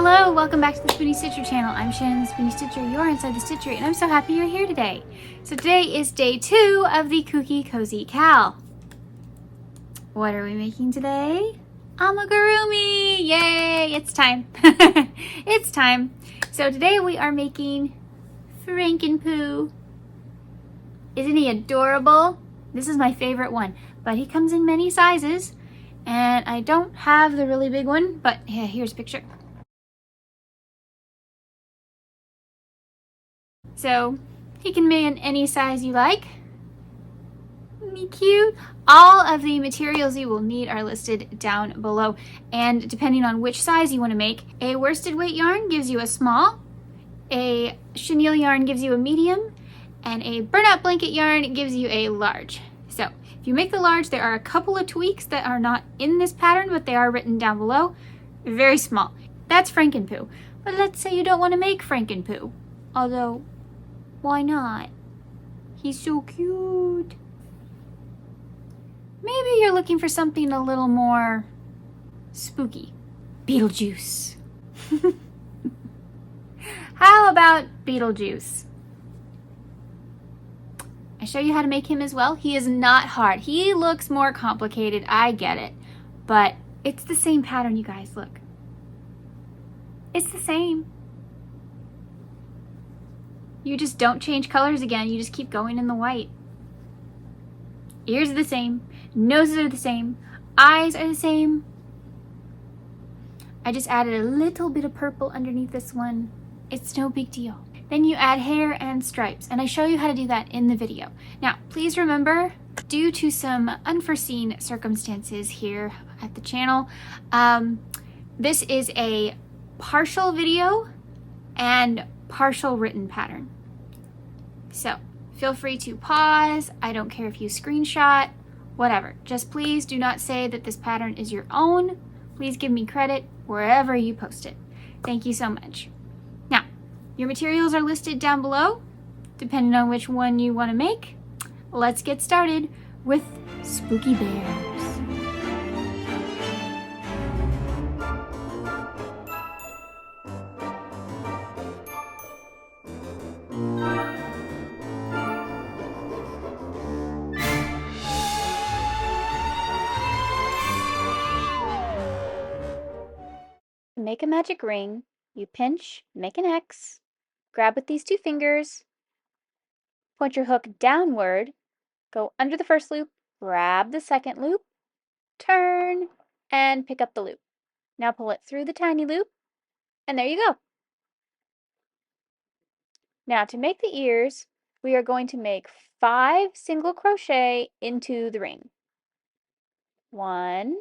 Hello, welcome back to the Spoonie Stitcher channel. I'm Shannon the Spoonie Stitcher. You're inside the Stitchery, and I'm so happy you're here today. So today is day 2 of the Kooky Cozy CAL. What are we making today? Amigurumi! Yay! It's time. It's time. So today we are making Franken-Pooh. Isn't he adorable? This is my favorite one, but he comes in many sizes, and I don't have the really big one, but yeah, here's a picture. So he can be in any size you like. Isn't he cute? All of the materials you will need are listed down below, and depending on which size you want to make, a worsted weight yarn gives you a small, a chenille yarn gives you a medium, and a Bernat Blanket yarn gives you a large. So if you make the large, there are a couple of tweaks that are not in this pattern, but they are written down below. Very small. That's Franken-Pooh. But let's say you don't want to make Franken-Pooh. Although, why not? He's so cute. Maybe you're looking for something a little more spooky. Beetlejuice. How about Beetlejuice? I show you how to make him as well. He is not hard. He looks more complicated, I get it. But it's the same pattern, you guys, look. It's the same. You just don't change colors again. You just keep going in the white. Ears are the same. Noses are the same. Eyes are the same. I just added a little bit of purple underneath this one. It's no big deal. Then you add hair and stripes, and I show you how to do that in the video. Now, please remember, due to some unforeseen circumstances here at the channel, this is a partial video and partial written pattern. So feel free to pause. I don't care if you screenshot, whatever. Just please do not say that this pattern is your own. Please give me credit wherever you post it. Thank you so much. Now, your materials are listed down below, depending on which one you want to make. Let's get started with Spooky Bears. Make a magic ring, you pinch, make an X, grab with these 2 fingers, point your hook downward, go under the first loop, grab the second loop, turn, and pick up the loop. Now pull it through the tiny loop, and there you go. Now to make the ears, we are going to make 5 single crochet into the ring. 1,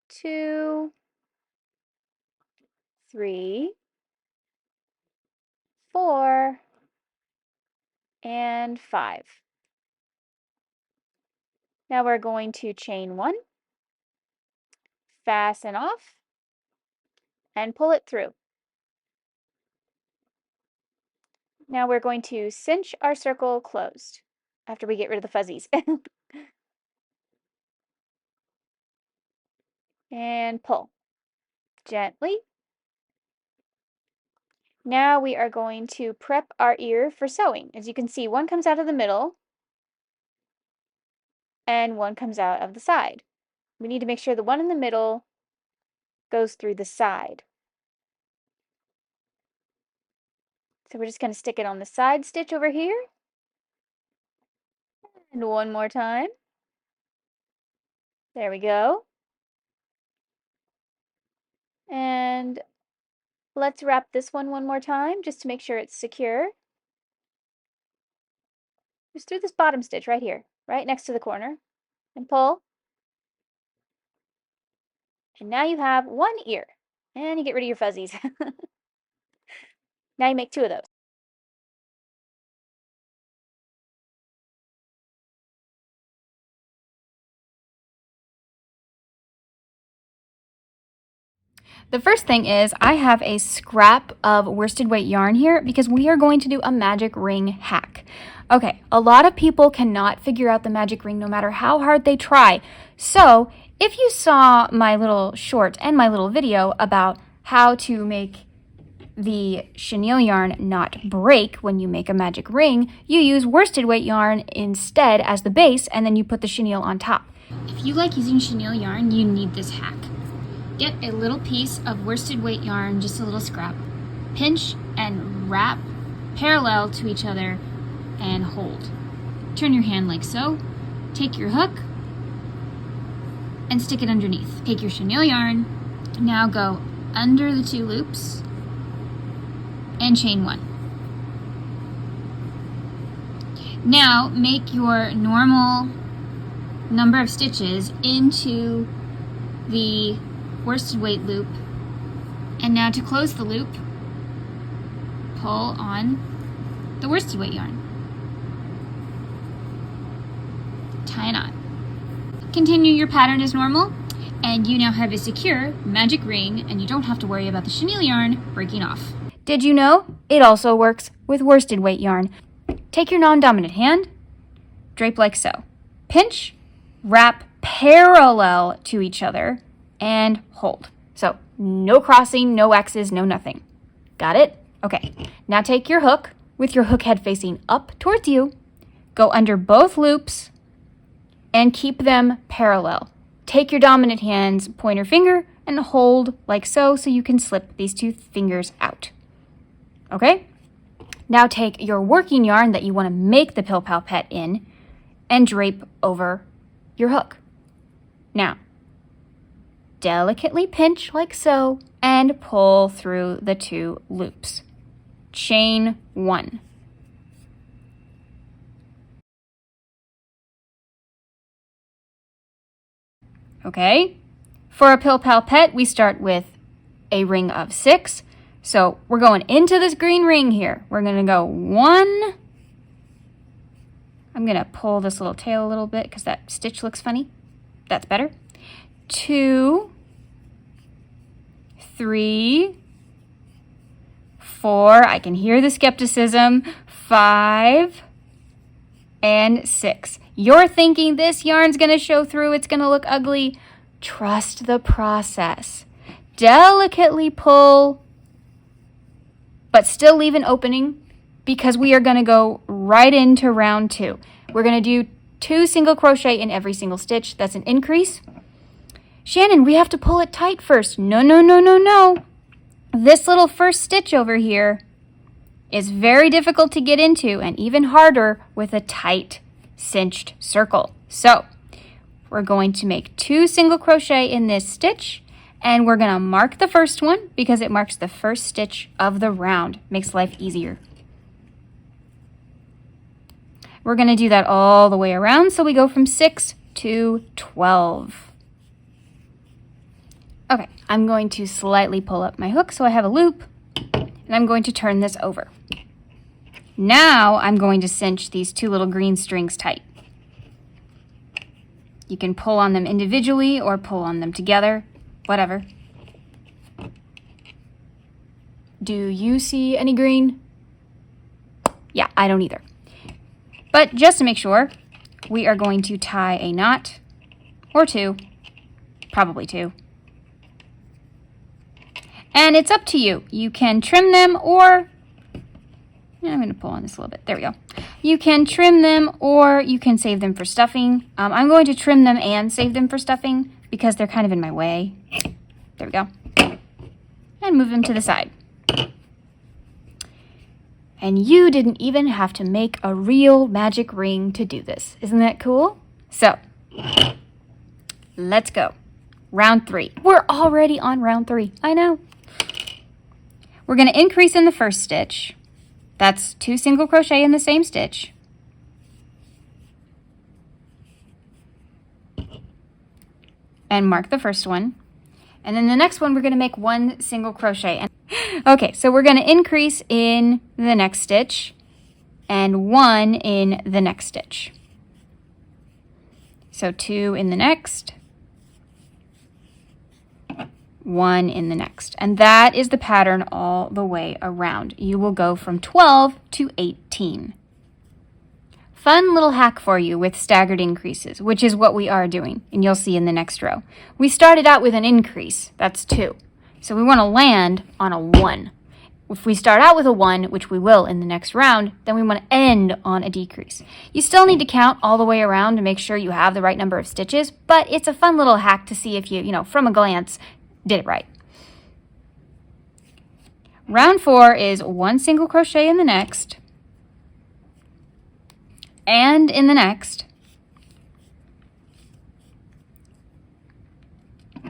2, 3, 4, and 5. Now we're going to chain 1, fasten off, and pull it through. Now we're going to cinch our circle closed after we get rid of the fuzzies. And pull gently. Now we are going to prep our ear for sewing. As you can see, one comes out of the middle and one comes out of the side. We need to make sure the one in the middle goes through the side. So we're just going to stick it on the side stitch over here. And one more time. There we go. And let's wrap this one more time just to make sure it's secure. Just through this bottom stitch right here, right next to the corner, and pull. And now you have 1 ear, and you get rid of your fuzzies. Now you make 2 of those. The first thing is I have a scrap of worsted weight yarn here because we are going to do a magic ring hack. Okay, a lot of people cannot figure out the magic ring no matter how hard they try. So If you saw my little short and my little video about how to make the chenille yarn not break when you make a magic ring, you use worsted weight yarn instead as the base, and then you put the chenille on top. If you like using chenille yarn, you need this hack. Get a little piece of worsted weight yarn, just a little scrap, pinch and wrap parallel to each other and hold. Turn your hand like so, take your hook and stick it underneath. Take your chenille yarn, now go under the 2 loops and chain 1. Now make your normal number of stitches into the worsted weight loop, and now to close the loop, pull on the worsted weight yarn. Tie a knot. Continue your pattern as normal, and you now have a secure magic ring, and you don't have to worry about the chenille yarn breaking off. Did you know it also works with worsted weight yarn? Take your non-dominant hand, drape like so. Pinch, wrap parallel to each other, and hold. So no crossing, no X's, no nothing. Got it? Okay. Now take your hook with your hook head facing up towards you, go under both loops, and keep them parallel. Take your dominant hand's pointer finger and hold like so you can slip these 2 fingers out. Okay? Now take your working yarn that you want to make the Pill Pal Pet in and drape over your hook. Now, delicately pinch like so and pull through the 2 loops. Chain 1. Okay? For a Pill Pal Pet, we start with a ring of 6. So we're going into this green ring here. We're going to go 1. I'm going to pull this little tail a little bit because that stitch looks funny. That's better. 2, 3, 4. I can hear the skepticism. 5 and 6. You're thinking this yarn's going to show through. It's going to look ugly. Trust the process. Delicately pull, but still leave an opening because we are going to go right into round 2. We're going to do 2 single crochet in every single stitch. That's an increase. Shannon, we have to pull it tight first. No, no, no, no, no. This little first stitch over here is very difficult to get into and even harder with a tight cinched circle. So we're going to make 2 single crochet in this stitch, and we're going to mark the first one because it marks the first stitch of the round. Makes life easier. We're going to do that all the way around, so we go from 6 to 12. Okay, I'm going to slightly pull up my hook so I have a loop, and I'm going to turn this over. Now I'm going to cinch these 2 little green strings tight. You can pull on them individually or pull on them together, whatever. Do you see any green? Yeah, I don't either. But just to make sure, we are going to tie a knot or 2, probably 2. And it's up to you. You can trim them or, I'm going to pull on this a little bit. There we go. You can trim them or you can save them for stuffing. I'm going to trim them and save them for stuffing because they're kind of in my way. There we go. And move them to the side. And you didn't even have to make a real magic ring to do this. Isn't that cool? So, let's go. Round 3. We're already on round 3. I know. We're going to increase in the first stitch. That's 2 single crochet in the same stitch. And mark the first one. And then the next one, we're going to make 1 single crochet. Okay, so we're going to increase in the next stitch and 1 in the next stitch. So 2 in the next, 1 in the next. And that is the pattern all the way around. You will go from 12 to 18. Fun little hack for you with staggered increases, which is what we are doing, and you'll see in the next row. We started out with an increase, that's 2. So we want to land on a 1. If we start out with a 1, which we will in the next round, then we want to end on a decrease. You still need to count all the way around to make sure you have the right number of stitches, but it's a fun little hack to see if you, from a glance, did it right. Round 4 is 1 single crochet in the next, and in the next,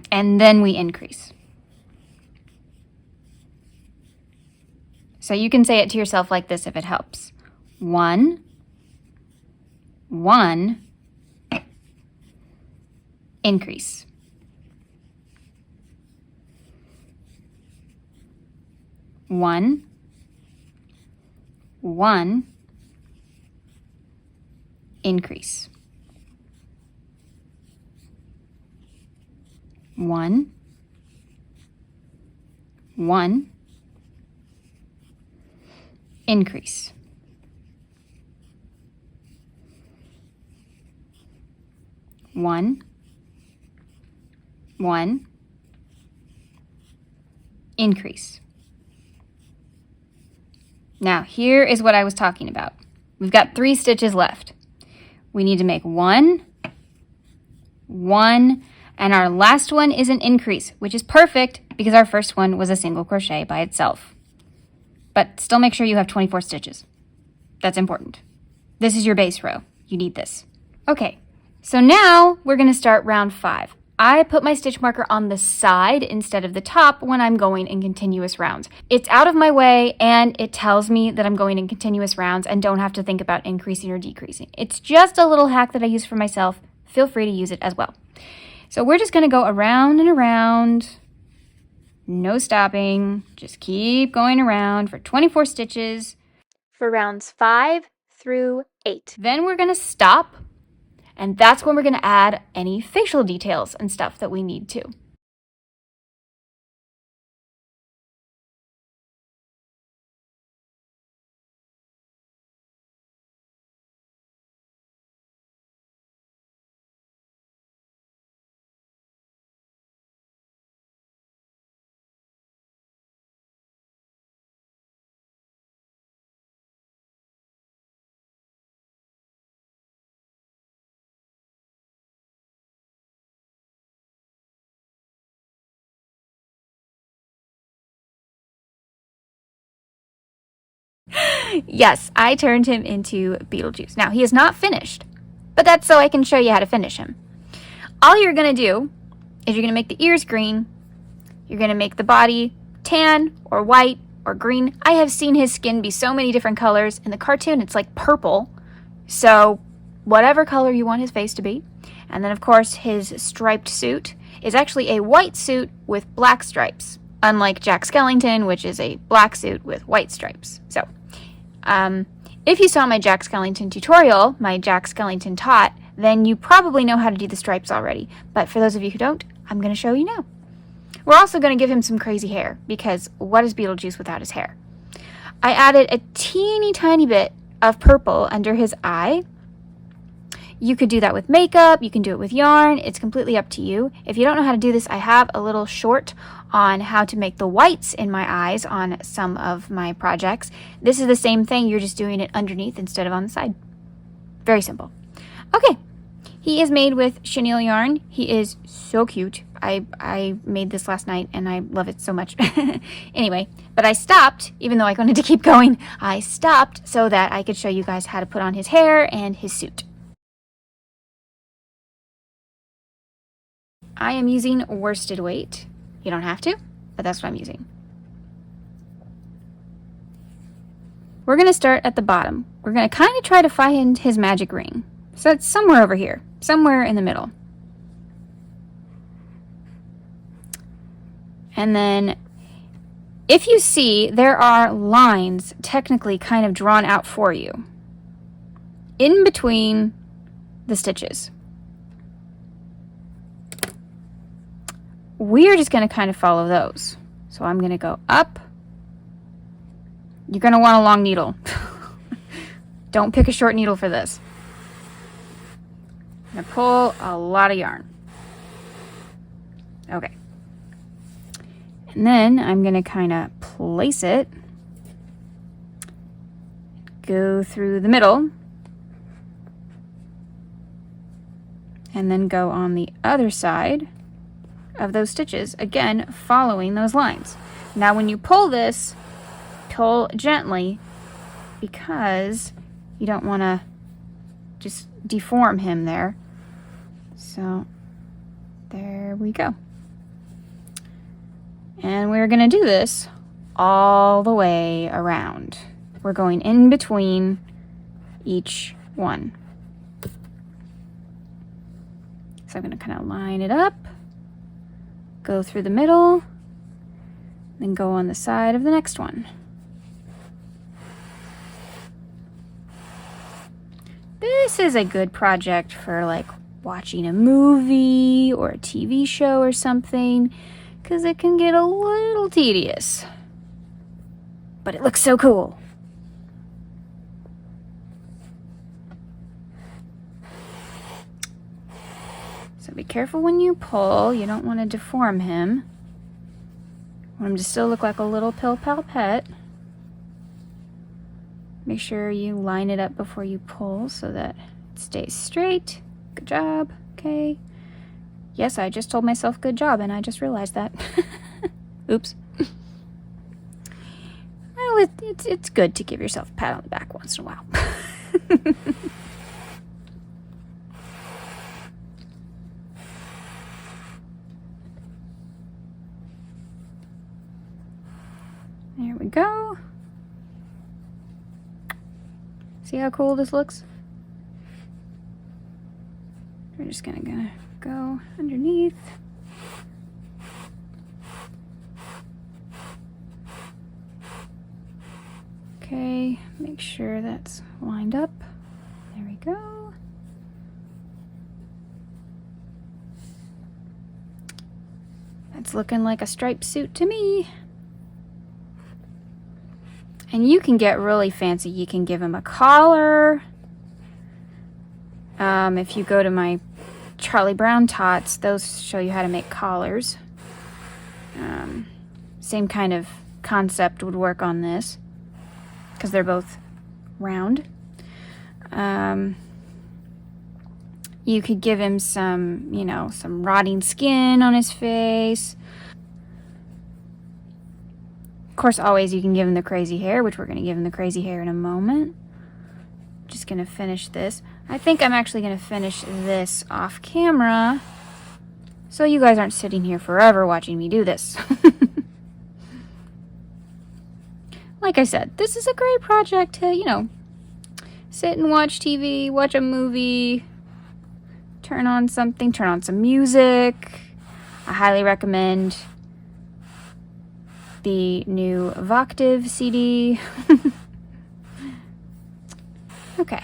and then we increase. So you can say it to yourself like this if it helps. 1, 1, increase. 1, 1, increase. 1, 1, increase. 1, 1, increase. Now, here is what I was talking about. We've got 3 stitches left. We need to make 1, 1, and our last one is an increase, which is perfect because our first one was a single crochet by itself. But still make sure you have 24 stitches. That's important. This is your base row. You need this. Okay, so now we're going to start round 5. I put my stitch marker on the side instead of the top when I'm going in continuous rounds. It's out of my way and it tells me that I'm going in continuous rounds and don't have to think about increasing or decreasing. It's just a little hack that I use for myself. Feel free to use it as well. So we're just going to go around and around. No stopping. Just keep going around for 24 stitches. For rounds 5 through 8. Then we're going to stop. And that's when we're going to add any facial details and stuff that we need to. Yes, I turned him into Beetlejuice. Now, he is not finished, but that's so I can show you how to finish him. All you're going to do is you're going to make the ears green. You're going to make the body tan or white or green. I have seen his skin be so many different colors. In the cartoon, it's like purple. So whatever color you want his face to be. And then, of course, his striped suit is actually a white suit with black stripes, unlike Jack Skellington, which is a black suit with white stripes. So if you saw my Jack Skellington tutorial, my Jack Skellington taught, then you probably know how to do the stripes already. But for those of you who don't, I'm going to show you now. We're also going to give him some crazy hair, because what is Beetlejuice without his hair? I added a teeny tiny bit of purple under his eye. You could do that with makeup, you can do it with yarn, it's completely up to you. If you don't know how to do this, I have a little short on how to make the whites in my eyes on some of my projects. This is the same thing, you're just doing it underneath instead of on the side. Very simple. Okay, he is made with chenille yarn. He is so cute. I made this last night and I love it so much. Anyway, but I stopped, even though I wanted to keep going, I stopped so that I could show you guys how to put on his hair and his suit. I am using worsted weight. You don't have to, but that's what I'm using. We're going to start at the bottom. We're going to kind of try to find his magic ring. So it's somewhere over here, somewhere in the middle. And then if you see, there are lines technically kind of drawn out for you in between the stitches. We're just going to kind of follow those. So I'm going to go up. You're going to want a long needle. Don't pick a short needle for this. I'm gonna pull a lot of yarn. Okay. And then I'm gonna kind of place it, go through the middle, and then go on the other side of those stitches, again following those lines. Now when you pull this, pull gently, because you don't want to just deform him there. So there we go. And we're going to do this all the way around. We're going in between each one. So I'm going to kind of line it up, go through the middle, then go on the side of the next one. This is a good project for like watching a movie or a TV show or something, because it can get a little tedious. But it looks so cool. So be careful when you pull. You don't want to deform him. You want him to still look like a little pill pal pet. Make sure you line it up before you pull so that it stays straight. Good job. Okay. Yes, I just told myself good job and I just realized that. Oops. Well, it's good to give yourself a pat on the back once in a while. There we go. See how cool this looks? We're just gonna go underneath. Okay, make sure that's lined up. There we go. That's looking like a striped suit to me. And you can get really fancy. You can give him a collar. If you go to my Charlie Brown Tots, those show you how to make collars. Same kind of concept would work on this, because they're both round. You could give him some, you know, some rotting skin on his face. Of course, always you can give him the crazy hair, which we're going to give him the crazy hair in a moment. Just going to finish this. I think I'm actually going to finish this off camera, so you guys aren't sitting here forever watching me do this. Like I said, this is a great project to, you know, sit and watch TV, watch a movie, turn on something, turn on some music. I highly recommend the new Voctive CD. Okay.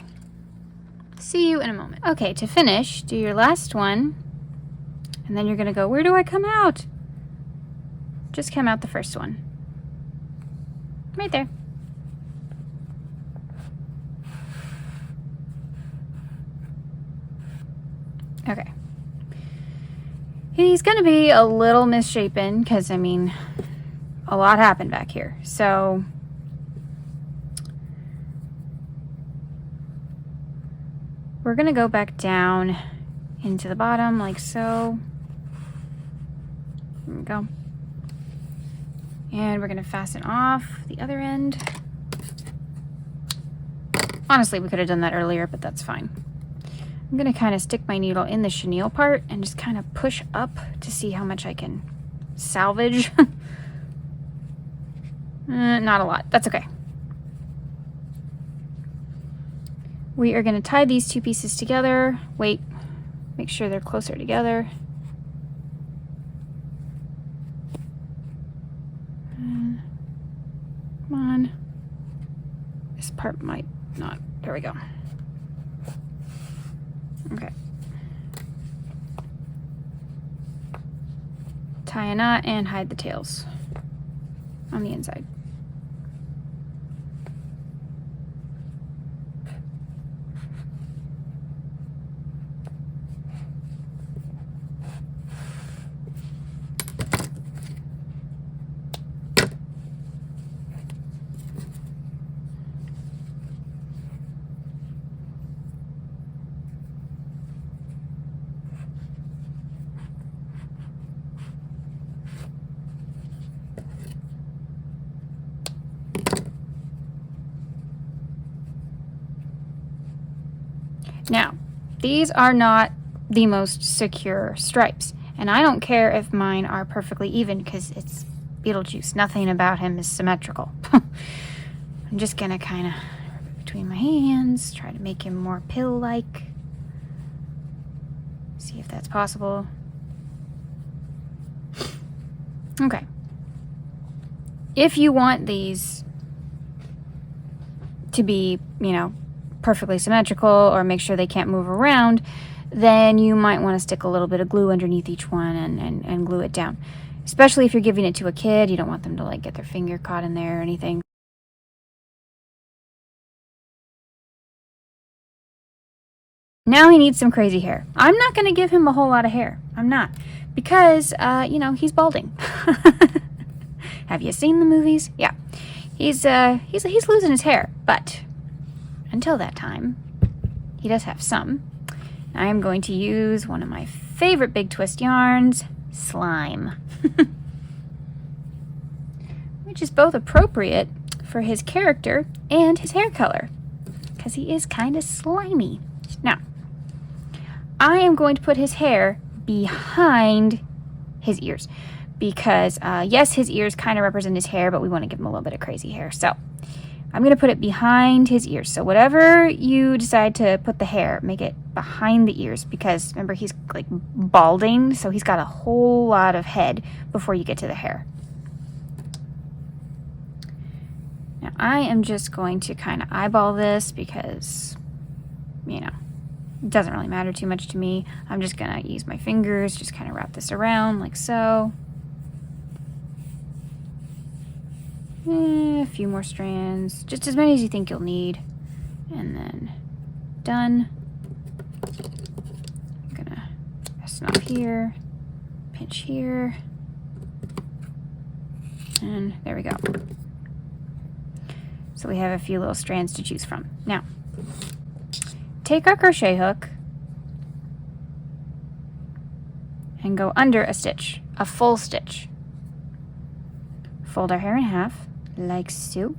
See you in a moment. Okay, to finish, do your last one. And then you're going to go, where do I come out? Just come out the first one. Right there. Okay. He's going to be a little misshapen because, I mean, a lot happened back here. So we're going to go back down into the bottom like so. There we go. And we're going to fasten off the other end. Honestly, we could have done that earlier, but that's fine. I'm going to kind of stick my needle in the chenille part and just kind of push up to see how much I can salvage. Not a lot. That's okay. We are going to tie these two pieces together. Wait, make sure they're closer together. Come on. This part might not. There we go. Okay. Tie a knot and hide the tails on the inside. Now, these are not the most secure stripes, and I don't care if mine are perfectly even because it's Beetlejuice. Nothing about him is symmetrical. I'm just gonna kind of rub it between my hands, try to make him more pill-like. See if that's possible. Okay. If you want these to be, you know, perfectly symmetrical or make sure they can't move around, then you might want to stick a little bit of glue underneath each one and glue it down. Especially if you're giving it to a kid, you don't want them to like get their finger caught in there or anything. Now he needs some crazy hair. I'm not going to give him a whole lot of hair. I'm not. Because, you know, he's balding. Have you seen the movies? Yeah. He's losing his hair. But until that time, he does have some. I am going to use one of my favorite big twist yarns, slime. Which is both appropriate for his character and his hair color. Because he is kind of slimy. Now, I am going to put his hair behind his ears because yes, his ears kind of represent his hair, but we want to give him a little bit of crazy hair. So I'm going to put it behind his ears. So whatever you decide to put the hair, make it behind the ears because remember he's like balding, so he's got a whole lot of head before you get to the hair. Now I am just going to kind of eyeball this because, you know, it doesn't really matter too much to me. I'm just gonna use my fingers, just kind of wrap this around like so. A few more strands, just as many as you think you'll need. And then done. I'm gonna fasten off here, pinch here, and there we go. So we have a few little strands to choose from. Now, take our crochet hook and go under a stitch, a full stitch. Fold our hair in half, like so.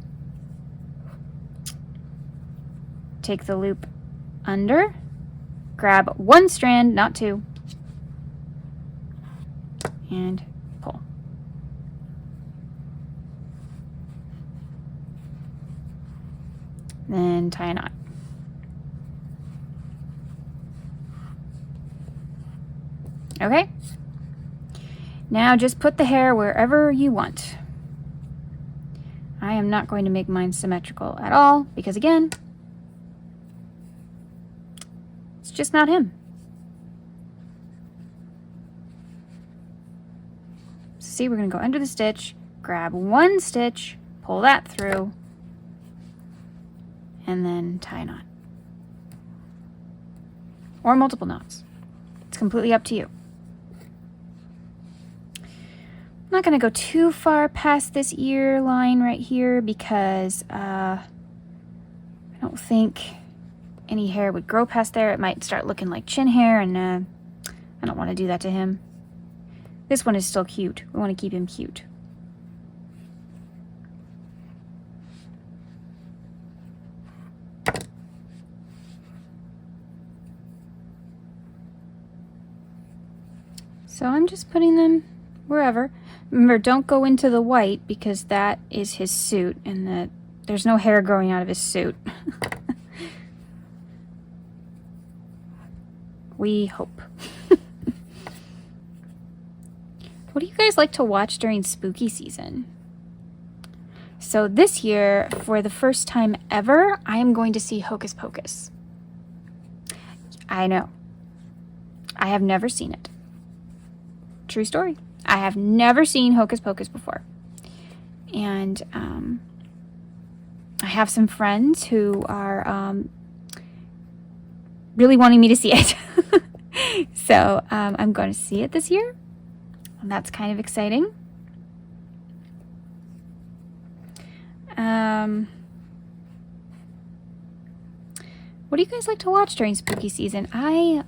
Take the loop under, grab one strand, not two, and pull. Then tie a knot. Okay, now just put the hair wherever you want. I am not going to make mine symmetrical at all because again, it's just not him. So see, we're going to go under the stitch, grab one stitch, pull that through, and then tie a knot. Or multiple knots. It's completely up to you. I'm not going to go too far past this ear line right here because I don't think any hair would grow past there. It might start looking like chin hair, and I don't want to do that to him. This one is still cute. We want to keep him cute. So I'm just putting them wherever. Remember, don't go into the white because that is his suit and there's no hair growing out of his suit. We hope. What do you guys like to watch during spooky season? So this year, for the first time ever, I am going to see Hocus Pocus. I know. I have never seen it. True story. I have never seen Hocus Pocus before. And I have some friends who are really wanting me to see it. So I'm going to see it this year. And that's kind of exciting. What do you guys like to watch during spooky season? I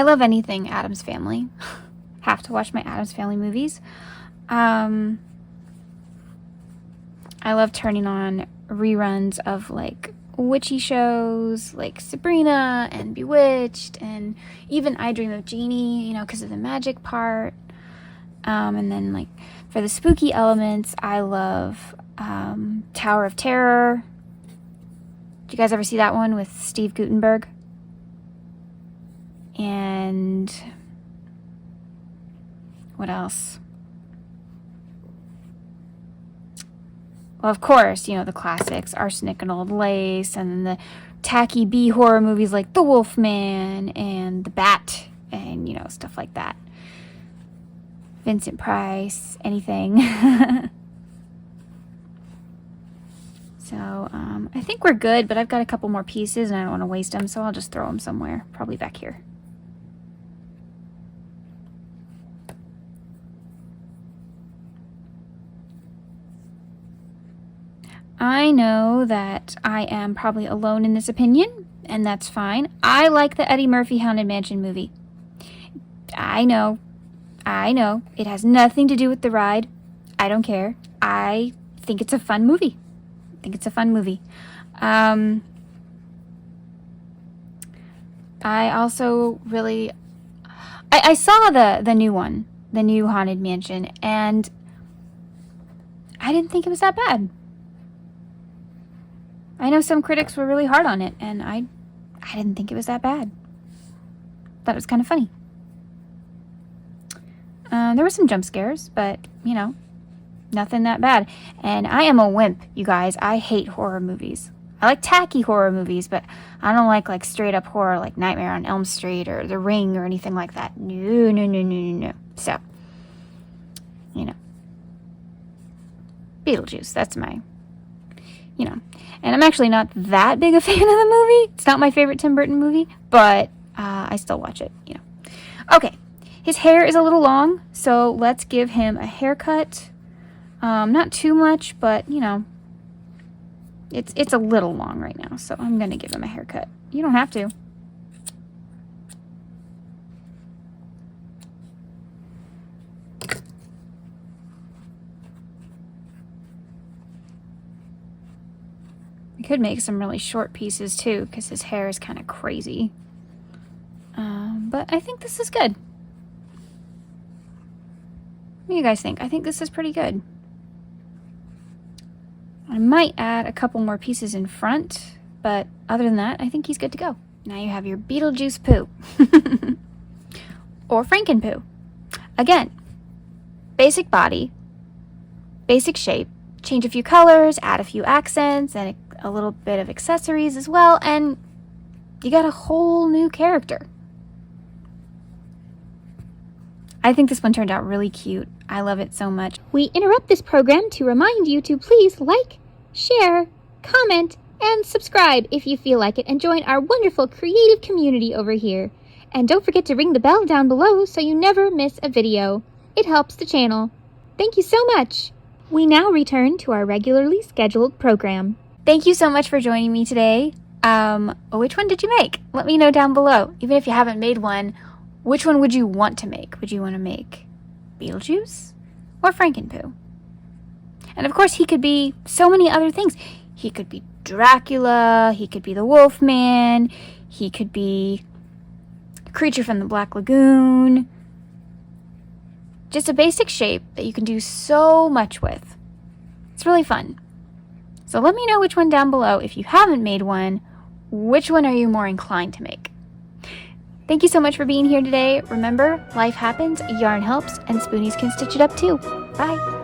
love anything Addams Family. Have to watch my Addams Family movies. I love turning on reruns of like witchy shows like Sabrina and Bewitched, and even I Dream of Jeannie, you know, because of the magic part. And then like for the spooky elements, I love Tower of Terror. Did you guys ever see that one with Steve Guttenberg? And what else? Well, of course, you know, the classics, Arsenic and Old Lace, and then the tacky B horror movies like The Wolfman and The Bat, and, you know, stuff like that. Vincent Price, anything. So, I think we're good, but I've got a couple more pieces and I don't want to waste them, so I'll just throw them somewhere, probably back here. I know that I am probably alone in this opinion, and that's fine. I like the Eddie Murphy Haunted Mansion movie. I know. It has nothing to do with the ride. I don't care. I think it's a fun movie. I also really... I saw the new one, the new Haunted Mansion, and I didn't think it was that bad. I know some critics were really hard on it, and I didn't think it was that bad. Thought it was kind of funny. There were some jump scares, but, you know, nothing that bad. And I am a wimp, you guys. I hate horror movies. I like tacky horror movies, but I don't like straight up horror like Nightmare on Elm Street or The Ring or anything like that. No. So, you know, Beetlejuice, that's my, you know. And I'm actually not that big a fan of the movie. It's not my favorite Tim Burton movie, but I still watch it, you know. Okay, his hair is a little long, so let's give him a haircut. Not too much, but, you know, it's a little long right now, so I'm going to give him a haircut. You don't have to. I could make some really short pieces too, because his hair is kind of crazy. But I think this is good. What do you guys think? I think this is pretty good. I might add a couple more pieces in front, but other than that, I think he's good to go. Now you have your Beetle-Juice-Pooh. Or Franken-Pooh. Again, basic body, basic shape, change a few colors, add a few accents, and a little bit of accessories as well, and you got a whole new character. I think this one turned out really cute. I love it so much. We interrupt this program to remind you to please like, share, comment, and subscribe if you feel like it, and join our wonderful creative community over here. And don't forget to ring the bell down below so you never miss a video. It helps the channel. Thank you so much. We now return to our regularly scheduled program. Thank you so much for joining me today. Which one did you make? Let me know down below. Even if you haven't made one, which one would you want to make? Would you want to make Beetlejuice or Franken-Pooh? And of course, he could be so many other things. He could be Dracula, he could be the Wolfman, he could be a creature from the Black Lagoon. Just a basic shape that you can do so much with. It's really fun. So let me know which one down below. If you haven't made one, which one are you more inclined to make? Thank you so much for being here today. Remember, life happens, yarn helps, and Spoonies can stitch it up too. Bye.